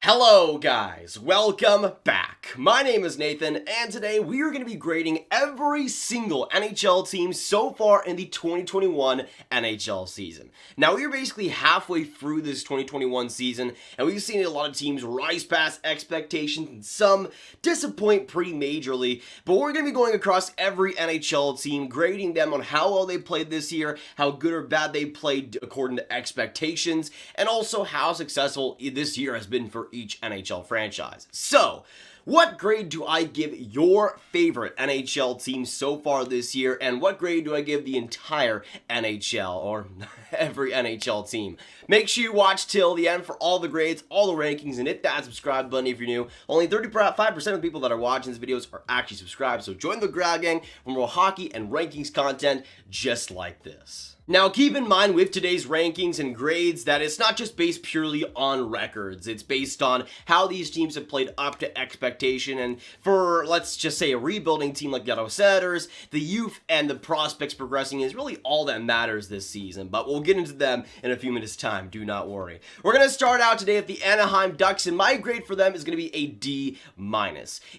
Hello guys, welcome back. My name is Nathan and today we are going to be grading every single NHL team so far in the 2021 NHL season. Now we are basically halfway through this 2021 season and we've seen a lot of teams rise past expectations and some disappoint pretty majorly, but we're going to be going across every NHL team, grading them on how well they played this year, how good or bad they played according to expectations, and also how successful this year has been for each NHL franchise. So, what grade do I give your favorite NHL team so far this year, and what grade do I give the entire NHL, or every NHL team? Make sure you watch till the end for all the grades, all the rankings, and hit that subscribe button if you're new. Only 35% of the people that are watching these videos are actually subscribed, so join the Grad Gang for more hockey and rankings content just like this. Now, keep in mind with today's rankings and grades that it's not just based purely on records. It's based on how these teams have played up to expectation. And for, let's just say, a rebuilding team like the Ottawa Senators, the youth and the prospects progressing is really all that matters this season. But we'll get into them in a few minutes' time. Do not worry. We're going to start out today with the Anaheim Ducks, and my grade for them is going to be a D-.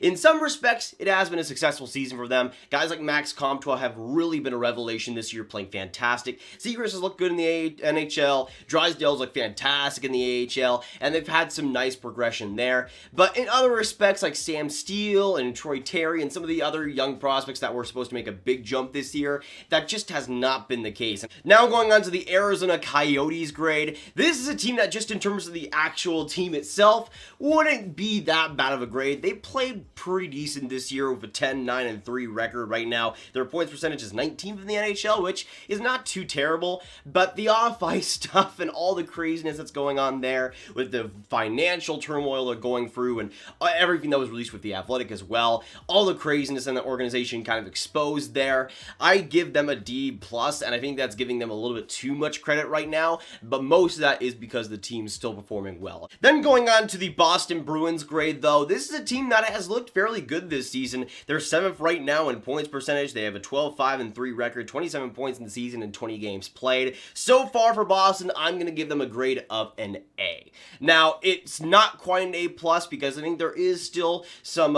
In some respects, it has been a successful season for them. Guys like Max Comtois have really been a revelation this year, playing fantastic. Zegras has looked good in the NHL, Drysdale's looked fantastic in the AHL, and they've had some nice progression there. But in other respects, like Sam Steele and Troy Terry and some of the other young prospects that were supposed to make a big jump this year, that just has not been the case. Now going on to the Arizona Coyotes grade, this is a team that just in terms of the actual team itself wouldn't be that bad of a grade. They played pretty decent this year with a 10-9-3 record right now. Their points percentage is 19th in the NHL, which is not too terrible, but the off-ice stuff and all the craziness that's going on there with the financial turmoil they're going through and everything that was released with The Athletic as well, all the craziness in the organization kind of exposed there, I give them a D+, and I think that's giving them a little bit too much credit right now, but most of that is because the team's still performing well. Then going on to the Boston Bruins grade, though, this is a team that has looked fairly good this season. They're 7th right now in points percentage. They have a 12-5-3 record, 27 points in the season and 20 games played. So far for Boston, I'm going to give them a grade of an A. Now, it's not quite an A+ because I think there is still some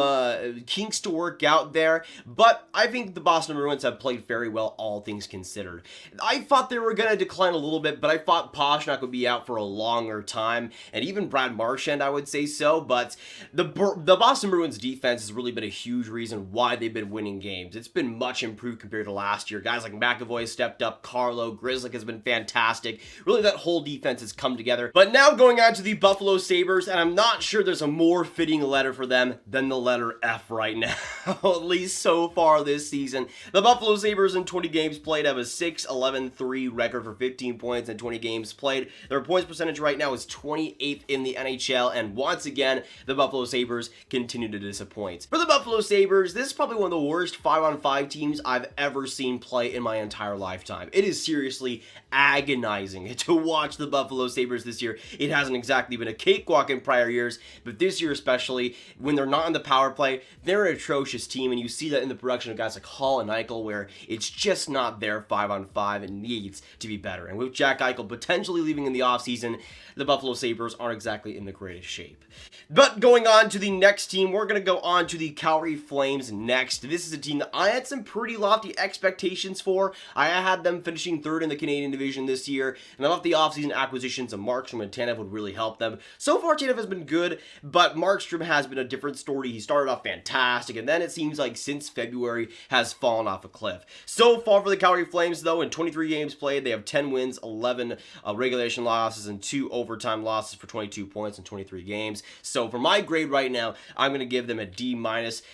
kinks to work out there, but I think the Boston Bruins have played very well, all things considered. I thought they were going to decline a little bit, but I thought Pastrnak would be out for a longer time, and even Brad Marchand, I would say so, but the Boston Bruins defense has really been a huge reason why they've been winning games. It's been much improved compared to last year. Guys like McAvoy stepped up, Carlo, Grizzlick has been fantastic. Really, that whole defense has come together. But now going on to the Buffalo Sabres, and I'm not sure there's a more fitting letter for them than the letter F right now, at least so far this season. The Buffalo Sabres in 20 games played have a 6-11-3 record for 15 points in 20 games played. Their points percentage right now is 28th in the NHL, and once again, the Buffalo Sabres continue to disappoint. For the Buffalo Sabres, this is probably one of the worst 5-on-5 teams I've ever seen play in my entire lifetime. It is seriously agonizing to watch the Buffalo Sabres this year. It hasn't exactly been a cakewalk in prior years, but this year especially, when they're not on the power play, they're an atrocious team, and you see that in the production of guys like Hall and Eichel, where it's just not their 5-on-5 and needs to be better. And with Jack Eichel potentially leaving in the offseason, the Buffalo Sabres aren't exactly in the greatest shape. But going on to the next team, we're going to go on to the Calgary Flames next. This is a team that I had some pretty lofty expectations for. I had them finishing 3rd in the Canadian division this year, and I thought the offseason acquisitions of Markstrom and Tanev would really help them. So far, Tanev has been good, but Markstrom has been a different story. He started off fantastic, and then it seems like since February has fallen off a cliff. So far for the Calgary Flames, though, in 23 games played, they have 10 wins, 11 regulation losses, and 2 overtime losses for 22 points in 23 games. So for my grade right now, I'm going to give them a D-.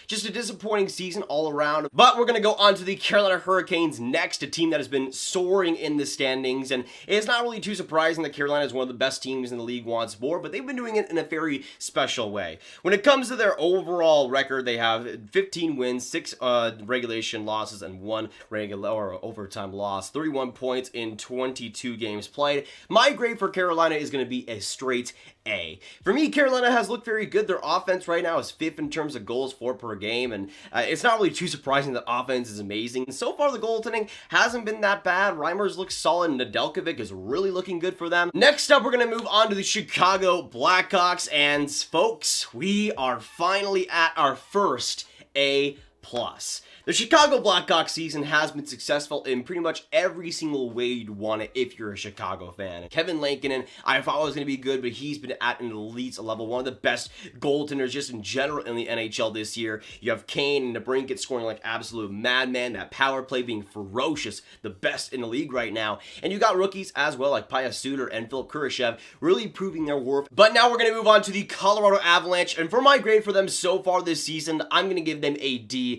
Just a disappointing season all around. But we're going to go on to the Carolina Hurricanes next, a team that has been soaring in the standings, and it's not really too surprising that Carolina is one of the best teams in the league once more, but they've been doing it in a very special way. When it comes to their overall record, they have 15 wins, 6 regulation losses, and 1 regular or overtime loss, 31 points in 22 games played. My grade for Carolina is going to be a straight A. For me, Carolina has looked very good. Their offense right now is 5th in terms of goals for per game, and it's not really too surprising that offense is amazing. So far, the goaltending hasn't been that bad. Reimers looks solid, and Nedeljkovic is really looking good for them. Next up, we're going to move on to the Chicago Blackhawks, and folks, we are finally at our first A+. The Chicago Blackhawks season has been successful in pretty much every single way you'd want it if you're a Chicago fan. Kevin Lankinen, I thought was going to be good, but he's been at an elite level, one of the best goaltenders just in general in the NHL this year. You have Kane and DeBrincat scoring like absolute madman, that power play being ferocious, the best in the league right now. And you got rookies as well like Pius Suter and Philip Kurashev really proving their worth. But now we're going to move on to the Colorado Avalanche, and for my grade for them so far this season, I'm going to give them a D+.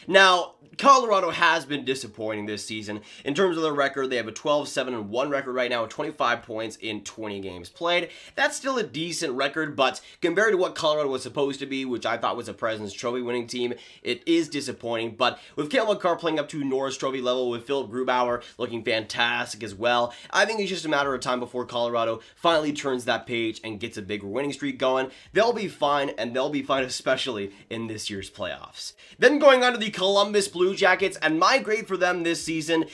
Now, Colorado has been disappointing this season. In terms of their record, they have a 12-7-1 record right now with 25 points in 20 games played. That's still a decent record, but compared to what Colorado was supposed to be, which I thought was a President's Trophy winning team, it is disappointing. But with Cale Makar playing up to Norris Trophy level, with Philip Grubauer looking fantastic as well, I think it's just a matter of time before Colorado finally turns that page and gets a big winning streak going. They'll be fine, and they'll be fine especially in this year's playoffs. Then going on to the Columbus Blue Jackets, and my grade for them this season,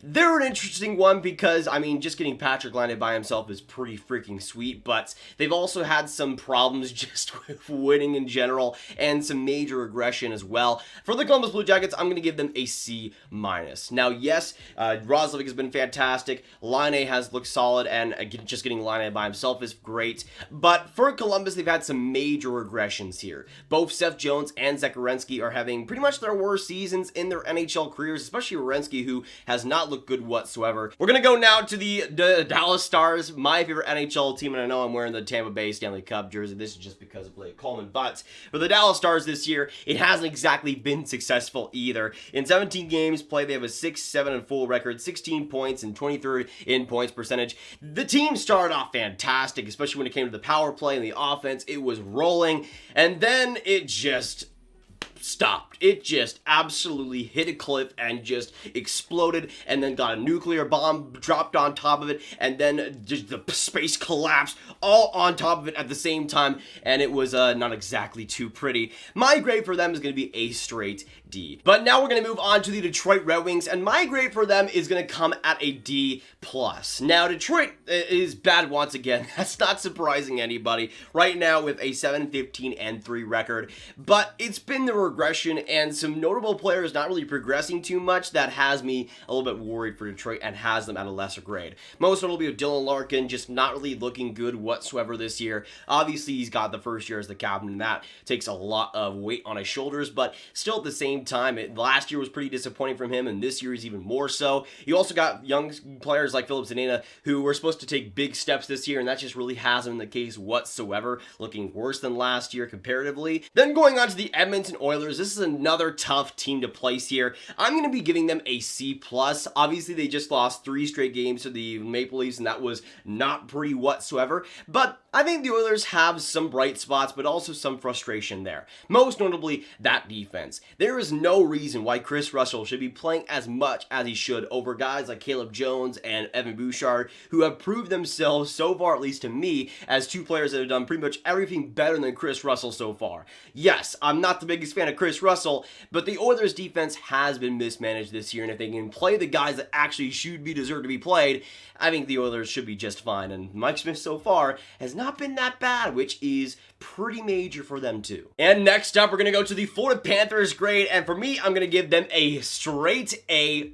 they're an interesting one because, I mean, just getting Patrick Laine by himself is pretty freaking sweet, but they've also had some problems just with winning in general and some major aggression as well. For the Columbus Blue Jackets, I'm going to give them a C-. Now, yes, Roslovic has been fantastic. Laine has looked solid, and just getting Laine by himself is great. But for Columbus, they've had some major regressions here. Both Seth Jones and Zach Werenski are having pretty much their worst seasons in their NHL careers, especially Werenski, who has not look good whatsoever. We're gonna go now to the Dallas Stars, my favorite NHL team, and I know I'm wearing the Tampa Bay Stanley Cup jersey. This is just because of Blake Coleman, but for the Dallas Stars this year, it hasn't exactly been successful either. In 17 games played, they have a 6-7-4 record, 16 points, and 23rd in points percentage. The team started off fantastic, especially when it came to the power play and the offense. It was rolling, and then it just stopped. It just absolutely hit a cliff and just exploded, and then got a nuclear bomb dropped on top of it, and then just the space collapsed all on top of it at the same time, and it was not exactly too pretty. My grade for them is going to be a straight D. But now we're going to move on to the Detroit Red Wings, and my grade for them is going to come at a D+. Now, Detroit is bad once again. That's not surprising anybody right now with a 7-15-3 record, but it's been the regression and some notable players not really progressing too much that has me a little bit worried for Detroit and has them at a lesser grade. Most notably with Dylan Larkin just not really looking good whatsoever this year. Obviously, he's got the first year as the captain, and that takes a lot of weight on his shoulders, but still at the same time, last year was pretty disappointing from him, and this year is even more so. You also got young players like Philip Zadina who were supposed to take big steps this year, and that just really hasn't been the case whatsoever, looking worse than last year comparatively. Then going on to the Edmonton Oilers, this is another tough team to place here. I'm going to be giving them a C+. Obviously, they just lost 3 straight games to the Maple Leafs, and that was not pretty whatsoever, but I think the Oilers have some bright spots, but also some frustration there. Most notably, that defense. There is no reason why Chris Russell should be playing as much as he should over guys like Caleb Jones and Evan Bouchard, who have proved themselves so far, at least to me, as 2 players that have done pretty much everything better than Chris Russell so far. Yes, I'm not the biggest fan of Chris Russell, but the Oilers defense has been mismanaged this year, and if they can play the guys that actually should be deserved to be played, I think the Oilers should be just fine, and Mike Smith so far has not been that bad, which is pretty major for them too. And next up, we're going to go to the Florida Panthers grade, and for me, I'm going to give them a straight A+.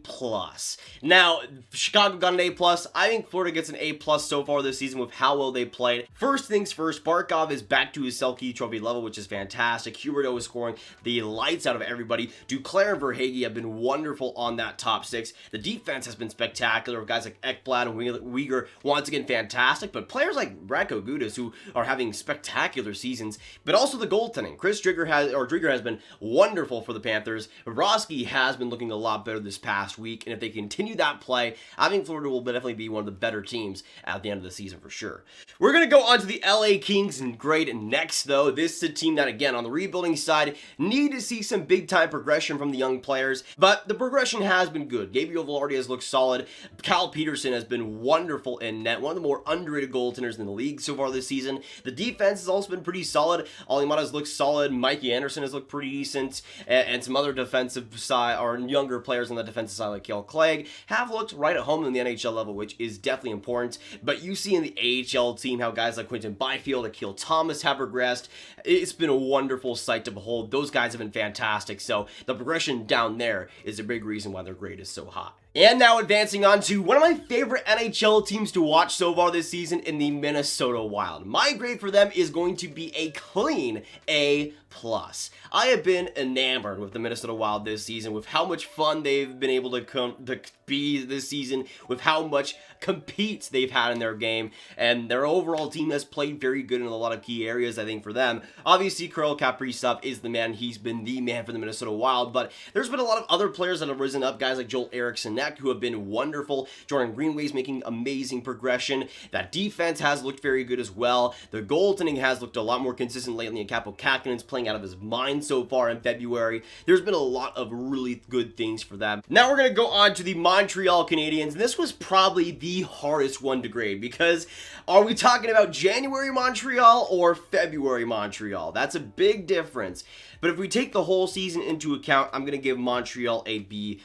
Now, Chicago got an A+. I think Florida gets an A+ so far this season with how well they played. First things first, Barkov is back to his Selke Trophy level, which is fantastic. Huberdeau is scoring the lights out of everybody. Duclair and Verhaeghe have been wonderful on that top 6. The defense has been spectacular with guys like Ekblad and Uyghur once again fantastic, but players like Radko Gudas, who are having spectacular seasons, but also the goaltending. Drigger has been wonderful for the Panthers. Bobrovsky has been looking a lot better this past week, and if they continue that play, I think Florida will definitely be one of the better teams at the end of the season for sure. We're going to go on to the LA Kings and grade next, though. This is a team that, again, on the rebuilding side, need to see some big-time progression from the young players, but the progression has been good. Gabriel Velarde has looked solid. Cal Peterson has been wonderful in net, one of the more underrated goaltenders in the league so far this season. The defense has also been pretty solid. Olimata has looked solid. Mikey Anderson has looked pretty decent, and some other defensive side or younger players on the defensive side like Kale Clegg have looked right at home in the NHL level, which is definitely important. But you see in the AHL team how guys like Quinton Byfield, Akil Thomas have progressed. It's been a wonderful sight to behold. Those guys have been fantastic. So the progression down there is a big reason why their grade is so high. And now advancing on to one of my favorite NHL teams to watch so far this season in the Minnesota Wild. My grade for them is going to be a clean A+. I have been enamored with the Minnesota Wild this season, with how much fun they've been able to be this season, with how much compete they've had in their game, and their overall team has played very good in a lot of key areas, I think, for them. Obviously, Kirill Kaprizov is the man. He's been the man for the Minnesota Wild, but there's been a lot of other players that have risen up, guys like Joel Eriksson who have been wonderful. Jordan Greenway's making amazing progression. That defense has looked very good as well. The goaltending has looked a lot more consistent lately, and Capo Kakkonen's playing out of his mind so far in February. There's been a lot of really good things for them. Now we're going to go on to the Montreal Canadiens. This was probably the hardest one to grade, because are we talking about January Montreal or February Montreal? That's a big difference. But if we take the whole season into account, I'm going to give Montreal a B-.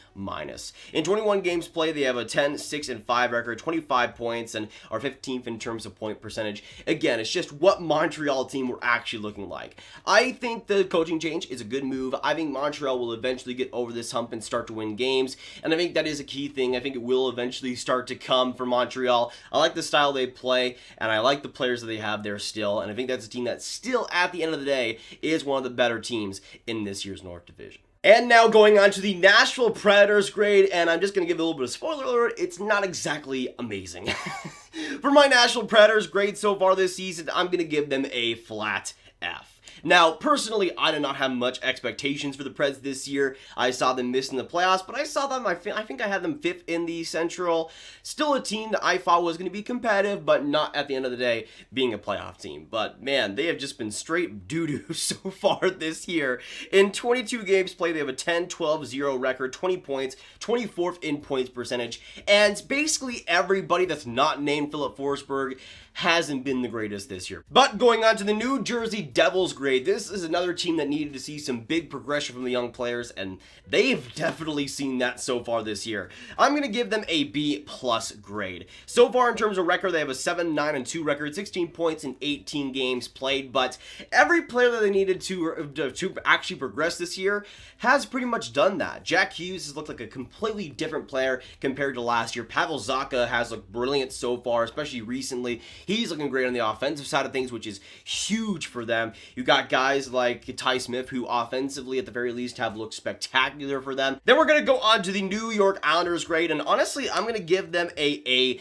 In 21 games played, they have a 10-6-5 record, 25 points, and are 15th in terms of point percentage. Again, it's just what Montreal team we're actually looking like. I think the coaching change is a good move. I think Montreal will eventually get over this hump and start to win games, and I think that is a key thing. I think it will eventually start to come for Montreal. I like the style they play, and I like the players that they have there still, and I think that's a team that still, at the end of the day, is one of the better teams in this year's North Division. And now going on to the Nashville Predators grade, and I'm just going to give a little bit of spoiler alert, it's not exactly amazing. For my Nashville Predators grade so far this season, I'm going to give them a flat F. Now, personally, I did not have much expectations for the Preds this year. I saw them miss in the playoffs, but I saw them, I think I had them 5th in the Central. Still a team that I thought was going to be competitive, but not at the end of the day being a playoff team. But man, they have just been straight doo-doo so far this year. In 22 games played, they have a 10-12-0 record, 20 points, 24th in points percentage, and basically everybody that's not named Philip Forsberg hasn't been the greatest this year. But going on to the New Jersey Devils grade, this is another team that needed to see some big progression from the young players, and they've definitely seen that so far this year. I'm going to give them a B+ grade. So far in terms of record, they have a 7-9-2 record, 16 points in 18 games played, but every player that they needed to actually progress this year has pretty much done that. Jack Hughes has looked like a completely different player compared to last year. Pavel Zacha has looked brilliant so far, especially recently. He's looking great on the offensive side of things, which is huge for them. You got guys like Ty Smith, who offensively, at the very least, have looked spectacular for them. Then we're going to go on to the New York Islanders grade, and honestly, I'm going to give them a A-.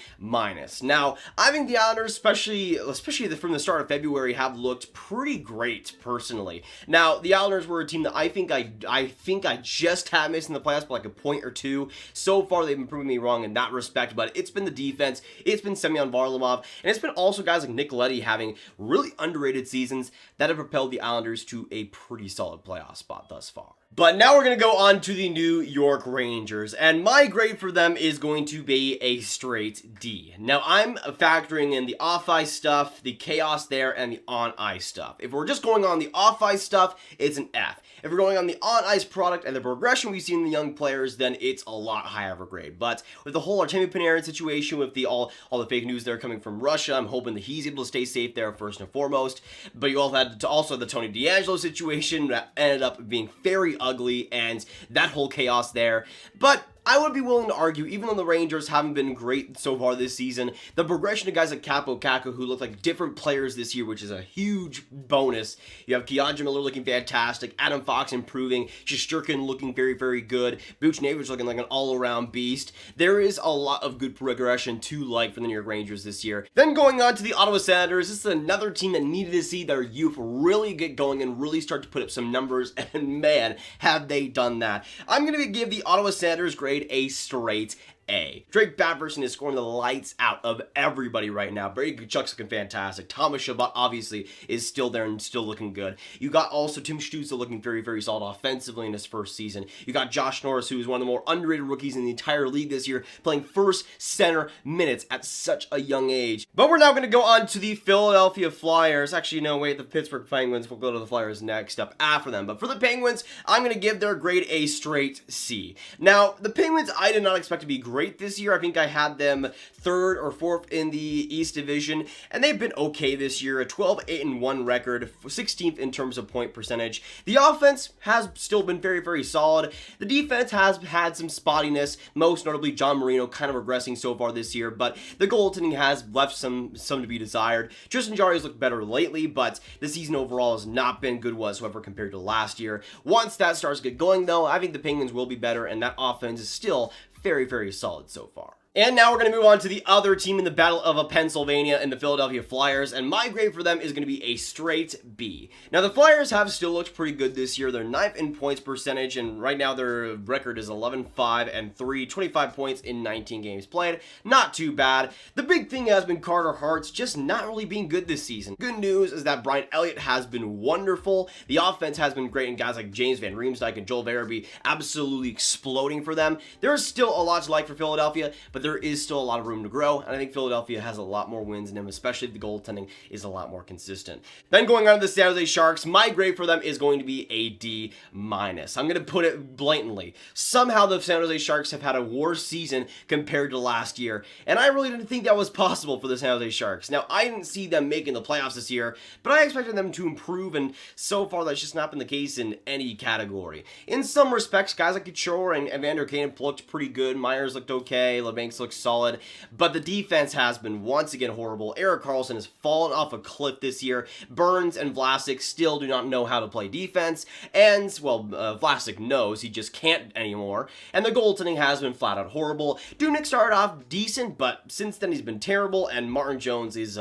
Now, I think the Islanders, especially from the start of February, have looked pretty great, personally. Now, the Islanders were a team that I think I just had missed in the playoffs by like a point or two. So far, they've been proving me wrong in that respect, but it's been the defense, it's been Semyon Varlamov, and it's been also guys like Nick Leddy having really underrated seasons that have propelled the Islanders to a pretty solid playoff spot thus far. But now we're going to go on to the New York Rangers, and my grade for them is going to be a straight D. Now, I'm factoring in the off-ice stuff, the chaos there, and the on-ice stuff. If we're just going on the off-ice stuff, it's an F. If we're going on the on-ice product and the progression we've seen in the young players, then it's a lot higher of a grade. But with the whole Artemi Panarin situation, with all the fake news there coming from Russia, I'm hoping that he's able to stay safe there first and foremost. But you all had also the Tony DeAngelo situation that ended up being very ugly, and that whole chaos there. But I would be willing to argue, even though the Rangers haven't been great so far this season, the progression of guys like Kaapo Kakko, who look like different players this year, which is a huge bonus. You have Keandre Miller looking fantastic, Adam Fox improving, Shesterkin looking very, very good, Buchnevich looking like an all-around beast. There is a lot of good progression to like for the New York Rangers this year. Then going on to the Ottawa Senators, this is another team that needed to see their youth really get going and really start to put up some numbers, and man, have they done that. I'm going to give the Ottawa Senators grade a straight A. Drake Batherson is scoring the lights out of everybody right now. Brady Tkachuk's looking fantastic. Thomas Chabot obviously is still there and still looking good. You got also Tim Stützle looking very, very solid offensively in his first season. You got Josh Norris, who is one of the more underrated rookies in the entire league this year, playing first center minutes at such a young age. But we're now going to go on to the Philadelphia Flyers. Actually, no, wait, the Pittsburgh Penguins. We'll go to the Flyers next up after them. But for the Penguins, I'm going to give their grade a straight C. Now, the Penguins, I did not expect to be great this year. I think I had them 3rd or 4th in the East Division, and they've been okay this year. A 12-8-1 record, 16th in terms of point percentage. The offense has still been very, very solid. The defense has had some spottiness, most notably John Marino kind of regressing so far this year, but the goaltending has left some to be desired. Tristan Jarry has looked better lately, but the season overall has not been good whatsoever compared to last year. Once that starts to get going, though, I think the Penguins will be better, and that offense is still very, very solid so far. And now we're going to move on to the other team in the Battle of Pennsylvania and the Philadelphia Flyers, and my grade for them is going to be a straight B. Now, the Flyers have still looked pretty good this year. They're 9th in points percentage, and right now their record is 11-5-3, 25 points in 19 games played. Not too bad. The big thing has been Carter Hart's just not really being good this season. Good news is that Brian Elliott has been wonderful. The offense has been great, and guys like James Van Riemsdyk and Joel Verby absolutely exploding for them. There's still a lot to like for Philadelphia, but there is still a lot of room to grow, and I think Philadelphia has a lot more wins in them, especially if the goaltending is a lot more consistent. Then going on to the San Jose Sharks, my grade for them is going to be a D-. I'm going to put it blatantly. Somehow the San Jose Sharks have had a worse season compared to last year, and I really didn't think that was possible for the San Jose Sharks. Now, I didn't see them making the playoffs this year, but I expected them to improve, and so far that's just not been the case in any category. In some respects, guys like Couture and Evander Kane looked pretty good. Myers looked okay. LeBancs looked solid. But the defense has been once again horrible. Erik Karlsson has fallen off a cliff this year. Burns and Vlasic still do not know how to play defense. And, well, Vlasic knows, he just can't anymore. And the goaltending has been flat out horrible. Dubnyk started off decent, but since then he's been terrible. And Martin Jones is,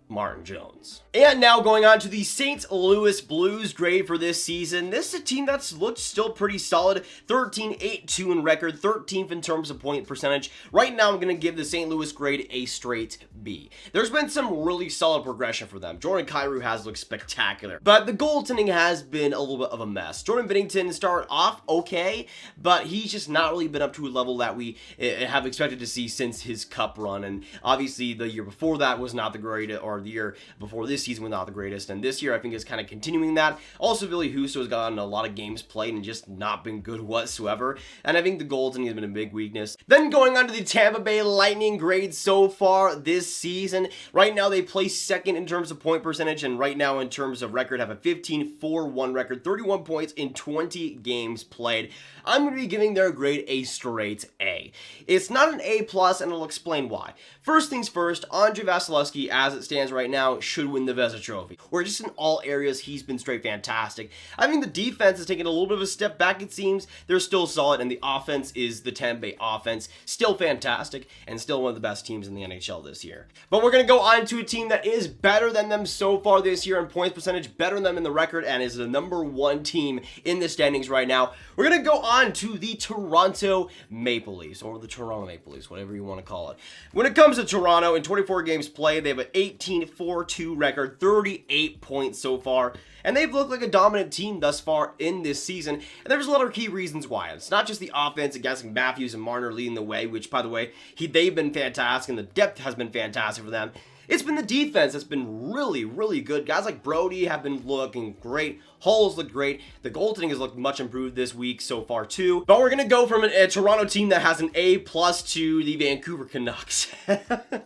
Martin Jones. And now going on to the St. Louis Blues grade for this season. This is a team that's looked still pretty solid. 13-8-2 in record, 13th in terms of point percentage. Right now I'm going to give the St. Louis grade a straight B. There's been some really solid progression for them. Jordan Kyrou has looked spectacular, but the goaltending has been a little bit of a mess. Jordan Binnington started off okay, but he's just not really been up to a level that we have expected to see since his cup run, and obviously the year before that was not the greatest, or the year before this season was not the greatest, and this year I think is kind of continuing that. Also, Ville Husso has gotten a lot of games played and just not been good whatsoever, and I think the goaltending has been a big weakness. Then going on to the Tampa Bay Lightning grade so far this season. Right now they place 2nd in terms of point percentage, and right now in terms of record have a 15-4-1 record, 31 points in 20 games played. I'm going to be giving their grade a straight A. It's not an A+, and I'll explain why. First things first, Andrei Vasilevskiy, as it stands right now, should win the Vezina Trophy. Where just in all areas, he's been straight fantastic. I think the defense has taken a little bit of a step back, it seems. They're still solid, and the offense is the Tampa Bay offense. Still fantastic, and still one of the best teams in the NHL this year. But we're going to go on to a team that is better than them so far this year in points percentage, better than them in the record, and is the #1 team in the standings right now. We're going to go on to the Toronto Maple Leafs, or the Toronto Maple Leafs, whatever you want to call it. When it comes to Toronto, in 24 games played, they have an 18-4-2 record, 38 points so far, and they've looked like a dominant team thus far in this season, and there's a lot of key reasons why. It's not just the offense, guys like Matthews and Marner leading the way, which, by the way, they've been fantastic, and the depth has been fantastic for them. It's been the defense that's been really, really good. Guys like Brody have been looking great. Hull's looked great. The goaltending has looked much improved this week so far too. But we're going to go from a Toronto team that has an A+ to the Vancouver Canucks. The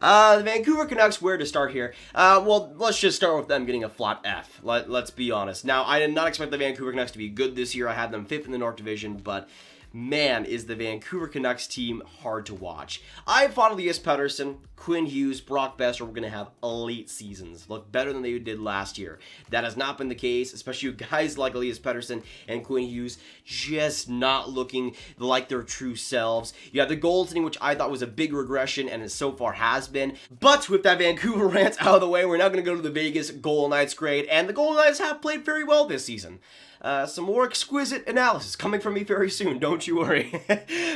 Vancouver Canucks, where to start here? Well, let's just start with them getting a flat F. Let's be honest. Now, I did not expect the Vancouver Canucks to be good this year. I had them 5th in the North Division, but man, is the Vancouver Canucks team hard to watch. I thought Elias Pettersson, Quinn Hughes, Brock Besser were going to have elite seasons, look better than they did last year. That has not been the case, especially with guys like Elias Pettersson and Quinn Hughes just not looking like their true selves. You have the goaltending, which I thought was a big regression, and it so far has been. But with that Vancouver rant out of the way, we're now going to go to the Vegas Golden Knights grade, and the Golden Knights have played very well this season. Some more exquisite analysis coming from me very soon, don't you worry.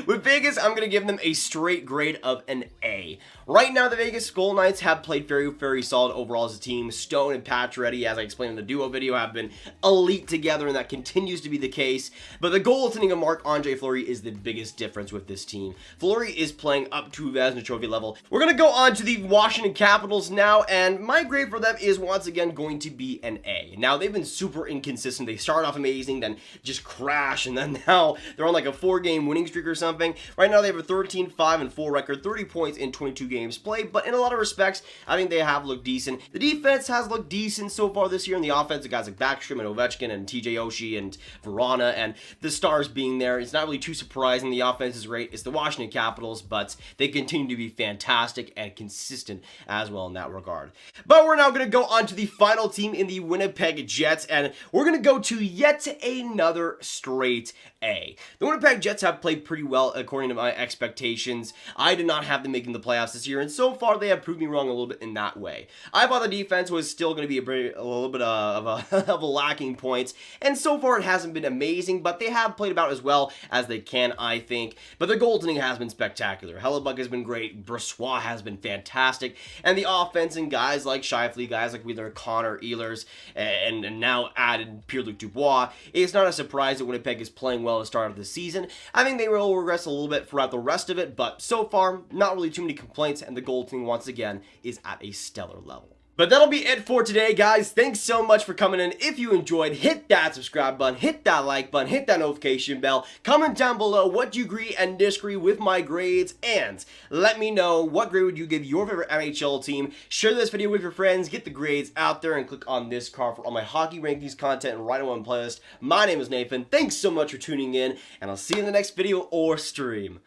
With Vegas, I'm going to give them a straight grade of an A. Right now, the Vegas Golden Knights have played very, very solid overall as a team. Stone and Pacioretty, as I explained in the duo video, have been elite together, and that continues to be the case. But the goaltending of Marc-Andre Fleury is the biggest difference with this team. Fleury is playing up to Vezina Trophy level. We're going to go on to the Washington Capitals now, and my grade for them is once again going to be an A. Now, they've been super inconsistent. They start off amazing, then just crash, and then now they're on like a 4-game winning streak or something. Right now, they have a 13-5-4 record, 30 points in 22 games played, but in a lot of respects, I think they have looked decent. The defense has looked decent so far this year, and the offense, the guys like Backstrom and Ovechkin and TJ Oshie and Verona and the stars being there, it's not really too surprising. The offense is great. It's the Washington Capitals, but they continue to be fantastic and consistent as well in that regard. But we're now going to go on to the final team in the Winnipeg Jets, and we're going to go to yet another straight A. The Winnipeg Jets have played pretty well according to my expectations. I did not have them making the playoffs this year, and so far they have proved me wrong a little bit in that way. I thought the defense was still going to be a little bit of a lacking points, and so far it hasn't been amazing, but they have played about as well as they can, I think. But the goaltending has been spectacular. Hellebuck has been great, Brossoit has been fantastic, and the offense and guys like Scheifele, guys like Wheeler, Connor, Ehlers, and now added Pierre-Luc Dubois, it's not a surprise that Winnipeg is playing well at the start of the season. I think they will regress a little bit throughout the rest of it, but so far, not really too many complaints, and the goaltending, once again, is at a stellar level. But that'll be it for today, guys. Thanks so much for coming in. If you enjoyed, hit that subscribe button, hit that like button, hit that notification bell. Comment down below what you agree and disagree with my grades, and let me know what grade would you give your favorite NHL team. Share this video with your friends, get the grades out there, and click on this card for all my hockey rankings content and right on one playlist. My name is Nathan. Thanks so much for tuning in, and I'll see you in the next video or stream.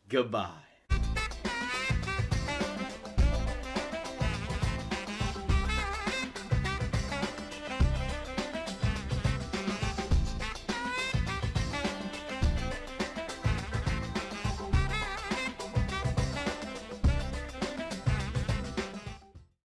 Goodbye.